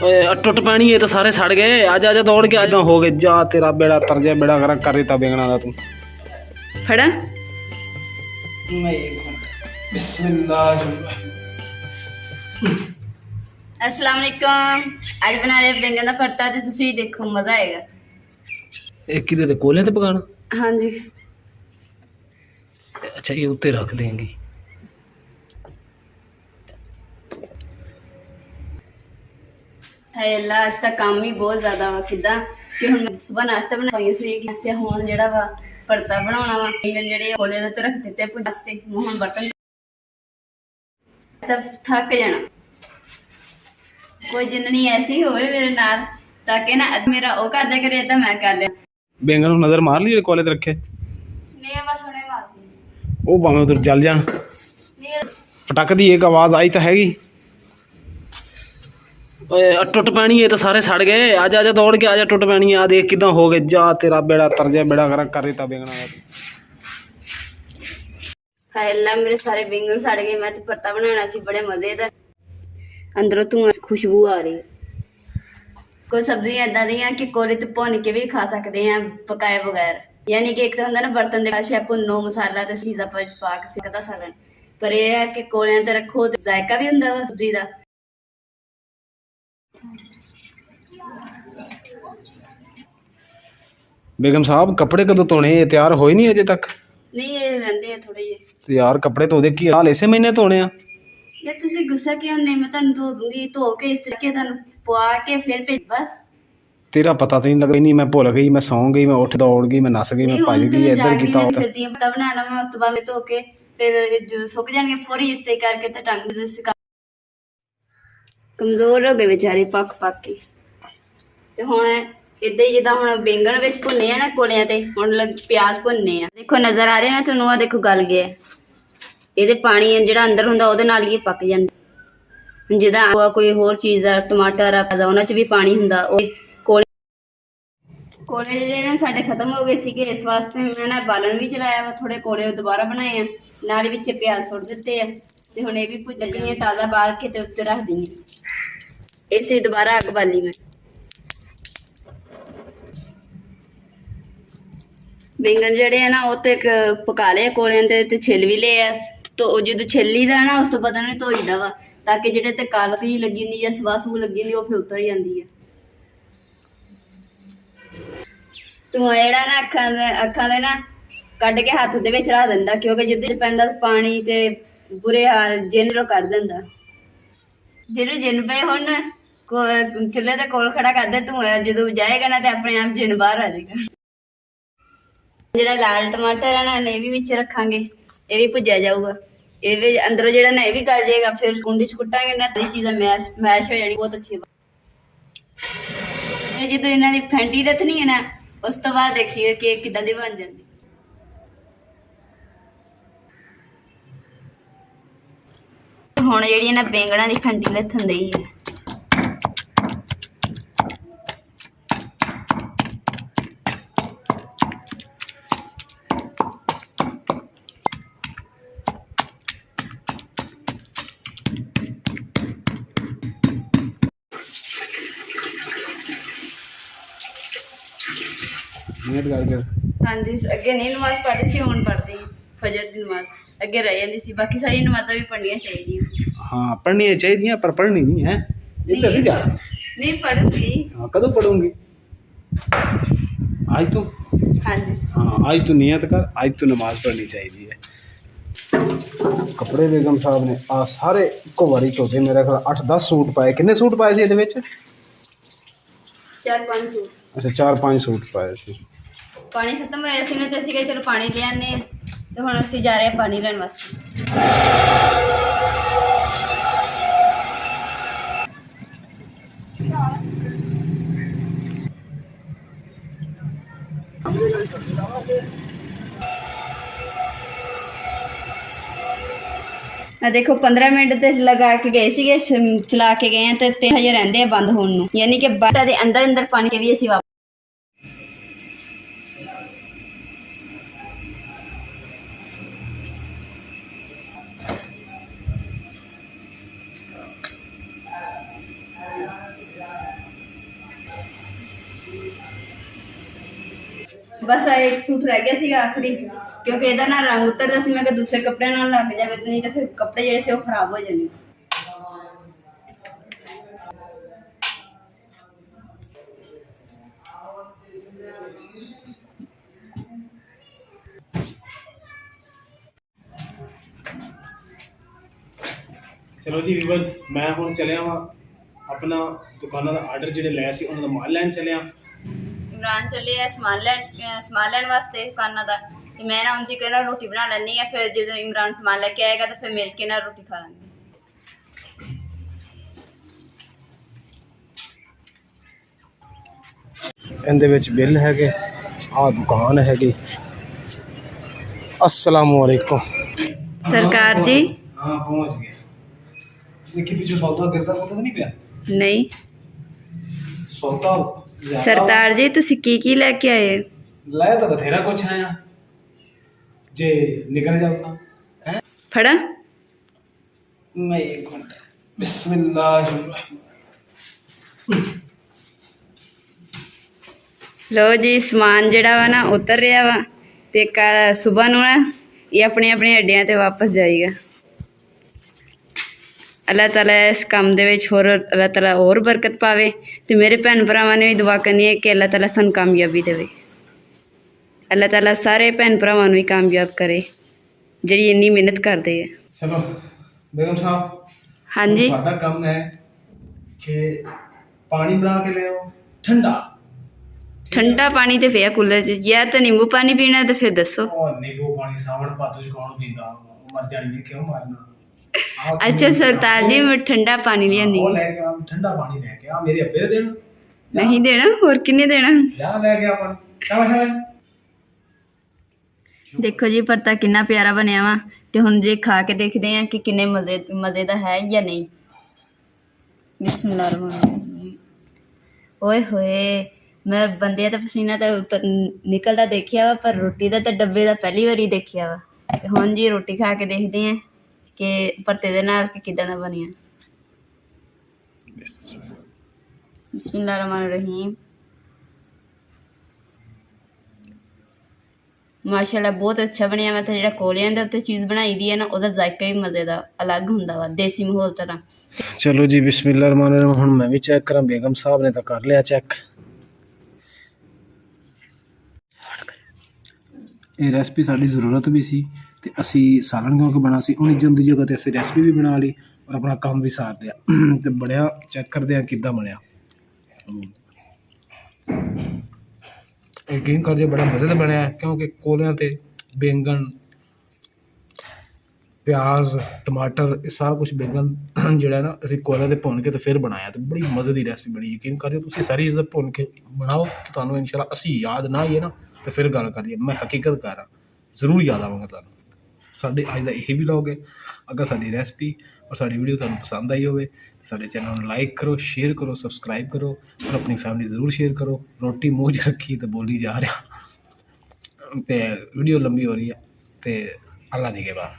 टुट पैनी है तो सारे सड़ गए। आजा आजा दौड़ के आजा हो गए जा तेरा बेड़ा तर जा बेड़ा कर देता बेंगना दा तू फड़ा अस्सलाम वालेकुम। आज बना रहे बैंगन का भरता ते तुसी देखो मजा आएगा। एक किधर कोले ते पकाना? हाँ जी। अच्छा ये उत्ते रख देंगे। है अल्लाह आज तक काम ही बहुत ज्यादा वा किदा कि हुन सुबह नाश्ता बनाई सी कि हुन जेड़ा वा भरता बनाउणा वा बैंगन जेड़े कोले ते रख दित्ते पुजास्ते हुन बर्तन तब थक जाना। कोई जिन्नी ऐसी होवे मेरे नाल ताकि ना मेरा ओ करदा करे तो मैं कर लिया। बैंगन को नजर मार ली कोले ते रखे नहीं बस हुणे मार दी ओ भाਵੇਂ उधर जल जान। पटक दी एक आवाज आई तो हैगी। टुट पैनी है तो सारे सड़ गए। आजा आजा दौड़ के आजा टुट पैनी है। आ देख किदां हो गए जा तेरा बेड़ा तर जा बेड़ा कर देता बेंगना दा तू। हाय अल्लाह मेरे सारे बैंगन सड़ गए। मैं तो भरता बनाना सी बड़े मजे दा अंदरों धुआं खुशबू आ रही है। कोई सब्जियां इदां दियां कि कोले ते भुन के भी खा सकते हैं पकाए बगैर। यानी कि एक तो होंदा ना बर्तन दे पास भुनो मसाला ते चीज़ां पा के फिर कदा सालन पर यह है कि कोलियां ते रखो ते जायका भी हुंदा वा सब्जी दा। बेगम साहब कपड़े कदों धोने तैयार होए नहीं अजे तक? नहीं ये रहंदे आ थोड़े जे। तो यार कपड़े धोदे की हाल इसे महीने धोने आ? यार तुसी गुस्सा क्यों नहीं मैं तुहानू धो दूंगी धो के इस तरीके तुहानू पवा के फिर भेज बस। तेरा पता तो नहीं लग नहीं मैं भुल गई मैं सौ गई मैं उठ दौड़ गई मैं नस गई मैं भज गई इधर कीता फिरदी पता बनाना मैं उस तो बाद धो के फिर सुक जाएंगे फौरी इस्ते करके ते टंग दे सुका। कमजोर हो गए बेचारे पक पक के ते हुण इदां ही जिद्दां हुण बैंगन विच भुन्ने आ ना कोलियां ते हुण प्याज भुन्ने आ। देखो नजर आ रहे ना तुहानू आ देखो गल गया ਇਹਦੇ ਪਾਣੀ ਜਿਹੜਾ ਅੰਦਰ ਹੁੰਦਾ ਉਹਦੇ ਨਾਲ ਹੀ ਪੱਕ ਜਾਂਦਾ। ਜਿਹਦਾ ਕੋਈ ਹੋਰ ਚੀਜ਼ ਦਾ ਟਮਾਟਰ ਆ ਉਹਨਾਂ 'ਚ ਵੀ ਪਾਣੀ ਹੁੰਦਾ। ਉਹ ਕੋਲੇ ਜਿਹੜੇ ਨਾ ਸਾਡੇ ਖਤਮ ਹੋ ਗਏ ਸੀਗੇ ਇਸ ਵਾਸਤੇ ਮੈਂ ਨਾ ਬਾਲਣ ਵੀ ਚਲਾਇਆ ਵਾ ਥੋੜੇ ਕੋਲੇ ਦੁਬਾਰਾ ਬਣਾਏ ਆ ਨਾਲ ਹੀ ਵਿੱਚ ਪਿਆਜ਼ ਸੁੱਟ ਦਿੱਤੇ ਆ ਤੇ ਹੁਣ ਇਹ ਵੀ ਭੁੱਜ ਗਈਆਂ ਤਾਜ਼ਾ ਬਾਲ ਕੇ ਤੇ ਉੱਤੇ ਰੱਖ ਦਿੰਨੀ ਇਸੇ ਦੁਬਾਰਾ ਅੱਗ ਬਾਲੀ ਮੈਂ। बैंगन ਜਿਹੜੇ ਆ ਨਾ ਉਹ ਤੇ ਪਕਾ ਲਏ ਕੋਲਿਆਂ ਤੇ ਛਿੱਲ ਵੀ ਲਏ ਆ तो ਜਦੋਂ ਛਿੱਲੀਦਾ ਨਾ ਉਸ ਤੋਂ ਪਤਾ ਨਹੀਂ ਧੋਈਦਾ ਵਾ ਤਾਂ ਕਿ ਜਿਹੜੇ ਤੇ ਕਾਲਕ ਜੀ ਲੱਗੀ ਹੁੰਦੀ ਜਾਂ ਸਵਾਸ ਨੂੰ ਲੱਗੀ ਹੁੰਦੀ ਉਹ ਫਿਰ ਉਤਰ ਜਾਂਦੀ ਆ। ਧੂੰਆਂ ਜਿਹੜਾ ਨਾ ਅੱਖਾਂ ਦੇ ਨਾ ਕੱਢ ਕੇ ਹੱਥ ਦੇ ਵਿੱਚ ਰੱਖ ਦਿੰਦਾ ਕਿਉਂਕਿ ਜਿੱਦੇ ਪੈਂਦਾ ਪਾਣੀ ਤੇ ਬੁਰੇ ਹਾਲ ਜਿੰਨ ਨੂੰ ਕੱਢ ਦਿੰਦਾ। ਜਿਹੜੇ ਜਿੰਨ ਪਏ ਹੁਣ ਚੁੱਲ੍ਹੇ ਦੇ ਕੋਲ ਖੜਾ ਕਰਦੇ ਧੂੰਆਂ ਜਦੋਂ ਜਾਏਗਾ ਨਾ ਤੇ ਆਪਣੇ ਆਪ ਜਿੰਨ ਬਾਹਰ ਆ ਜਾਏਗਾ। ਜਿਹੜਾ ਲਾਲ ਟਮਾਟਰ ਆ ਨਾ ਇਹ ਵੀ ਵਿੱਚ ਰੱਖਾਂਗੇ ਇਹ ਵੀ ਭੁੱਜਿਆ ਜਾਊਗਾ। ਇਹ ਵੀ ਅੰਦਰੋਂ ਜਿਹੜਾ ਨਾ ਇਹ ਵੀ ਗਲ ਜਾਏਗਾ ਫਿਰ ਕੁੰਡੀ 'ਚ ਕੁੱਟਾਂਗੇ ਨਾ ਇਹ ਚੀਜ਼ਾਂ ਮੈਸ਼ ਹੋ ਜਾਣੀ ਬਹੁਤ ਅੱਛੀ। ਜਦੋਂ ਇਹਨਾਂ ਦੀ ਫੈਂਟੀ ਲੱਥਣੀ ਹੈ ਨਾ ਉਸ ਤੋਂ ਬਾਅਦ ਦੇਖੀਏ ਕਿ ਕਿੱਦਾਂ ਦੀ ਬਣ ਜਾਂਦੀ। ਹੁਣ ਜਿਹੜੀ ਨਾ ਬੈਂਗਣਾਂ ਦੀ ਫੈਂਟੀ ਲੱਥਣ ਦਈ ਹੈ। हाँ जी अगे नहीं नमाज पढ़ती सी हुण पढ़दी फजर की नमाज अगे रह जाती सी बाकी सारी नमाज़ां भी पढ़नियां चाहिए। हाँ पढ़नी चाहिए पर पढ़नी नहीं है नहीं पढ़ूंगी। हाँ कदों पढ़ूंगी? आज तू? हाँ जी हाँ आज तू नियत कर आज तू नमाज पढ़नी चाहिए है। कपड़े बेगम साहब ने आ सारे इक्को वारी धोते मेरे ख्याल 8-10 सूट पाए। कितने सूट पाए सी इहदे विच? 4-5 सूट। अच्छा 4-5 सूट पाए सी। पानी खत्म होया सी ना ते असीं कहा चलो पानी ले आने ते हुण असीं जा रहे पानी लैण वास्ते। देखो 15 मिनट ते लगा के गए सीगे चला के गए हैं ते 3 हजे रहिंदे आ बंद होण नूं यानी कि बाटा दे अंदर अंदर पानी के भी असीं ਬਸ ਇੱਕ ਸੂਟ ਰਹਿ ਗਿਆ ਸੀਗਾ ਆਖਰੀ, ਕਿਉਂਕਿ ਇਹਦਾ ਨਾ ਰੰਗ ਉਤਰਦਾ ਸੀ। ਮੈਂ ਕਿਹਾ ਦੂਸਰੇ ਕੱਪੜਿਆਂ ਨਾਲ ਲੱਗ ਜਾਵੇ, ਨਹੀਂ ਤਾਂ ਫਿਰ ਕੱਪੜੇ ਜਿਹੜੇ ਸੀ ਉਹ ਖਰਾਬ ਹੋ ਜਾਣੇ। ਚਲੋ ਜੀ ਵੀਵਰਸ, ਮੈਂ ਹੁਣ ਚੱਲਿਆ ਵਾਂ ਆਪਣਾ ਦੁਕਾਨਾਂ ਦਾ ਆਰਡਰ ਜਿਹੜੇ ਲਿਆ ਸੀ ਉਹਨਾਂ ਦਾ ਮਾਲ ਲੈਣ ਚੱਲਿਆ। ਇਮਰਾਨ ਚੱਲੇ ਆ ਸਮਾਨ ਲੈਣ ਵਾਸਤੇ ਦੁਕਾਨਾਂ ਦਾ, ਤੇ ਮੈਂ ਨਾ ਉਹਦੀ ਕਹਿੰਦਾ ਰੋਟੀ ਬਣਾ ਲੈਣੀ ਆ। ਫਿਰ ਜਦੋਂ ਇਮਰਾਨ ਸਮਾਨ ਲੈ ਕੇ ਆਏਗਾ ਤਾਂ ਫਿਰ ਮਿਲ ਕੇ ਨਾ ਰੋਟੀ ਖਾ ਲਾਂਗੇ। ਇਹਦੇ ਵਿੱਚ ਬਿੱਲ ਹੈਗੇ, ਆਹ ਦੁਕਾਨ ਹੈਗੀ। अस्सलाम वालेकुम। सरकार जी। हाँ पहुंच गए। देखिए पीछे सौदा गिरदा तो नहीं पिया? नहीं सौदा सरदार जी तुसी की लेके आए? लाया तो बथेरा कुछ आया जे निकल जाता है। फड़ा मैं एक मिनट, बिस्मिल्लाह। लो जी समान जिहड़ा वा ना उतर रहा वा, ते सुबह नूं ना ये अपनी अपनी हड्डियां ते वापस जाएगा। अल्लाह ताला इस काम दे विच होर अल्लाह ताला होर बरकत पावे, ते मेरे भैन भरावां ने भी दुआ करनी है कि अल्लाह ताला सानूं कामयाबी देवे। अल्लाह ताला सारे भैन भरावां नूं ही कामयाब करे जिहड़ी इन्नी मेहनत करदे है। चलो बेगम साहब, हाँ जी साडा काम है कि पानी बना के ले आओ ठंडा। ठंडा पानी तो पिया कूलर च, या तो नींबू पानी पीना तो फिर दसो। और नींबू पानी सावण भादो च कौन पींदा, मर जानी है, क्यों मारना। अच्छा सरदार जी मैं ठंडा पानी लियानी। वो लेके आ, ठंडा पानी लेके आ, मेरे अब्बे ने देना। नहीं देना, और किन्ने देना? जा लेके आ पानी, शाबाश। देखो जी भरता कितना प्यारा बनया वा, ते हुण जे खा के देखते हैं कि किन्ने मजे दा है या नहीं। बिस्मिल्लाह। ओए होए, मैं बंदे दा पसीना तो उतर निकलता देखिया वा, पर रोटी का तो डब्बे का पहली बारी देखिया वा। ते हुण जी रोटी खा के देखते हैं कि भरते दे नाल कि किदां दा बनिया। बिस्मिल्लाहिर्रहमानिर्रहीम। माशाल्लाह बहुत अच्छा बनया। मैं तो जो कोलियां दे उत्ते चीज़ बनाई दी है ना, उसका जायका भी मज़े का अलग हुंदा वा, देसी माहौल तरह। चलो जी बिस्मिल्लाहिर्रहमानिर्रहीम। हुण मैं भी चेक करा, बेगम साहब ने तो कर लिया चेक। ये रेसिपी साड़ी ज़रूरत भी सी, ते असी सालन क्योंकि बना सी, उन उनकी जगह ते असी रेसिपी भी बना ली और अपना काम भी सार दिया। ते बढ़िया चेक करते हैं किद्दां बनया। यकीन कर जो बड़ा मज़े का बनया है, क्योंकि कोलियां ते बैंगन प्याज टमाटर ये सारा कुछ बैंगन जोड़ा ना अभी कोयले से भुन के तो फिर बनाया, तो बड़ी मज़े की रेसिपी बनी। यकीन करिए तुम सारी चीज़ें भुन के बनाओ तो तुम्हें इंशाल्लाह असी याद ना आइए ना तो फिर गल करिए, मैं हकीकत कर रहा जरूर याद आवांगा तुहानूं। साडे अज दा यही व्लॉग है। अगर साडी रेसिपी और साडी वीडियो तुहानूं पसंद आई होवे तो साडे चैनल नूं लाइक करो, शेयर करो, सबसक्राइब करो और अपनी फैमिली जरूर शेयर करो। रोटी मूँह च रखी तो बोली जा रहा, तो वीडियो लंबी हो रही है, तो अल्लाह दी के बाद।